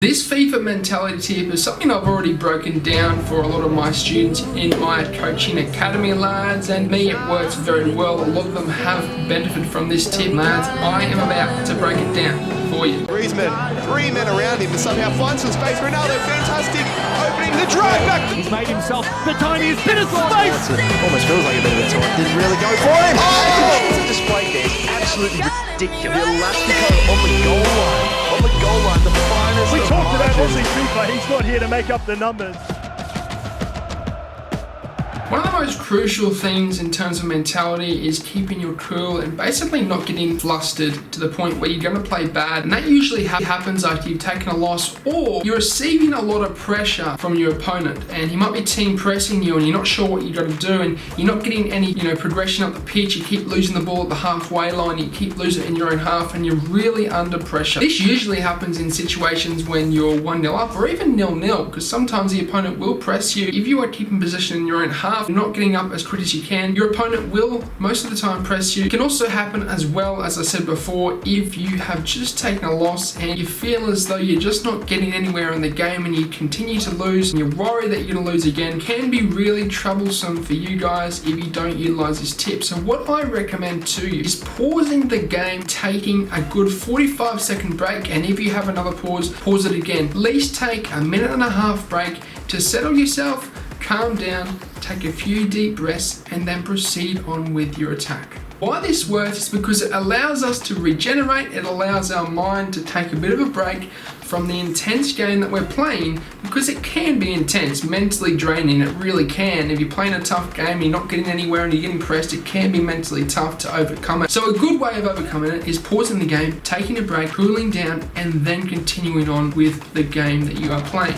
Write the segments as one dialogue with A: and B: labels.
A: This FIFA mentality tip is something I've already broken down for a lot of my students in my coaching academy, lads, and me, it works very well. A lot of them have benefited from this tip, lads. I am about to break it down for you.
B: Griezmann, 3 men around him to somehow find some space. Ronaldo, fantastic, opening the drive back.
C: He's made himself the tiniest bit of space.
B: Almost feels like a bit of a taunt. Didn't really go for it. Oh! The display there is absolutely ridiculous. The Elastico on the goal line. On the goal line, the finest.
C: We talked about AUSSIEFIFA. He's not here to make up the numbers.
A: One of the most crucial things in terms of mentality is keeping your cool and basically not getting flustered to the point where you're going to play bad. And that usually happens after you've taken a loss or you're receiving a lot of pressure from your opponent, and he might be team pressing you and you're not sure what you got to do, and you're not getting any progression up the pitch. You keep losing the ball at the halfway line, you keep losing it in your own half, and you're really under pressure. This usually happens in situations when you're 1-0 up or even 0-0, because sometimes the opponent will press you. If you are keeping possession in your own half, you're not getting up as quick as you can, your opponent will most of the time press you. It can also happen as well, as I said before, if you have just taken a loss and you feel as though you're just not getting anywhere in the game and you continue to lose and you're worried that you're going to lose again. It can be really troublesome for you guys if you don't utilize this tip. So what I recommend to you is pausing the game, taking a good 45-second break, and if you have another pause it again. At least take a 1.5-minute break to settle yourself, calm down, take a few deep breaths, and then proceed on with your attack. Why this works is because it allows us to regenerate, it allows our mind to take a bit of a break from the intense game that we're playing, because it can be intense, mentally draining, it really can. If you're playing a tough game, you're not getting anywhere and you're getting pressed, it can be mentally tough to overcome it. So a good way of overcoming it is pausing the game, taking a break, cooling down, and then continuing on with the game that you are playing.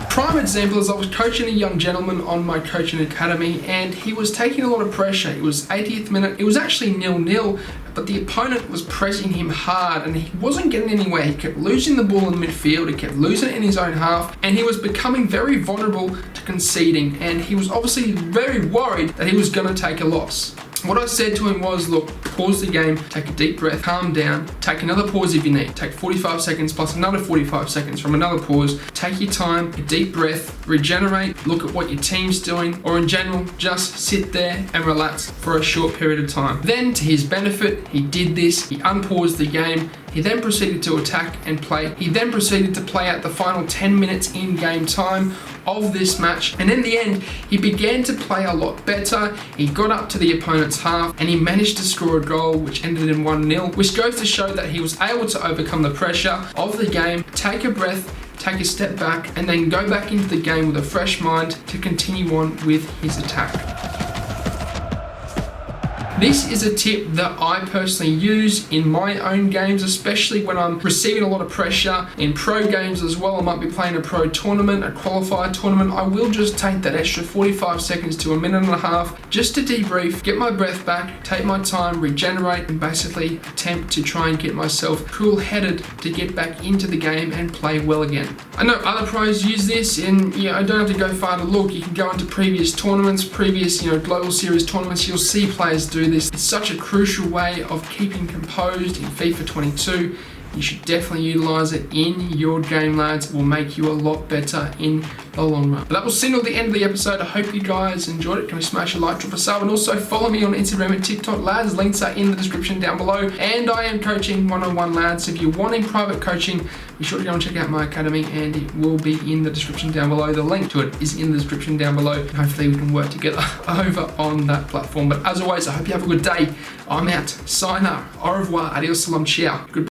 A: Prime example is I was coaching a young gentleman on my coaching academy, and he was taking a lot of pressure. It was 80th minute, it was actually 0-0, but the opponent was pressing him hard and he wasn't getting anywhere. He kept losing the ball in midfield, he kept losing it in his own half, and he was becoming very vulnerable to conceding, and he was obviously very worried that he was going to take a loss. What I said to him was, look, pause the game, take a deep breath, calm down, take another pause if you need. Take 45 seconds plus another 45 seconds from another pause. Take your time, a deep breath, regenerate, look at what your team's doing, or in general, just sit there and relax for a short period of time. Then, to his benefit, he did this, he unpaused the game, he then proceeded to attack and play. He then proceeded to play out the final 10 minutes in game time of this match, and in the end he began to play a lot better. He got up to the opponent's half and he managed to score a goal which ended in 1-0, which goes to show that he was able to overcome the pressure of the game, take a breath, take a step back, and then go back into the game with a fresh mind to continue on with his attack. This is a tip that I personally use in my own games, especially when I'm receiving a lot of pressure in pro games as well. I might be playing a pro tournament, a qualifier tournament. I will just take that extra 45 seconds to a 1.5 minutes just to debrief, get my breath back, take my time, regenerate, and basically attempt to try and get myself cool-headed to get back into the game and play well again. I know other pros use this, and I don't have to go far to look. You can go into previous tournaments, previous global series tournaments. You'll see players do this. It's such a crucial way of keeping composed in FIFA 22. You should definitely utilize it in your game, lads. It will make you a lot better in the long run. But that will signal the end of the episode. I hope you guys enjoyed it. Can we smash a like, drop a sub, and also follow me on Instagram and TikTok, lads. Links are in the description down below. And I am coaching one-on-one, lads. So if you're wanting private coaching, be sure to go and check out my academy, and it will be in the description down below. The link to it is in the description down below. And hopefully we can work together over on that platform. But as always, I hope you have a good day. I'm out. Sayonara. Au revoir. Adios. Salam. Ciao. Goodbye.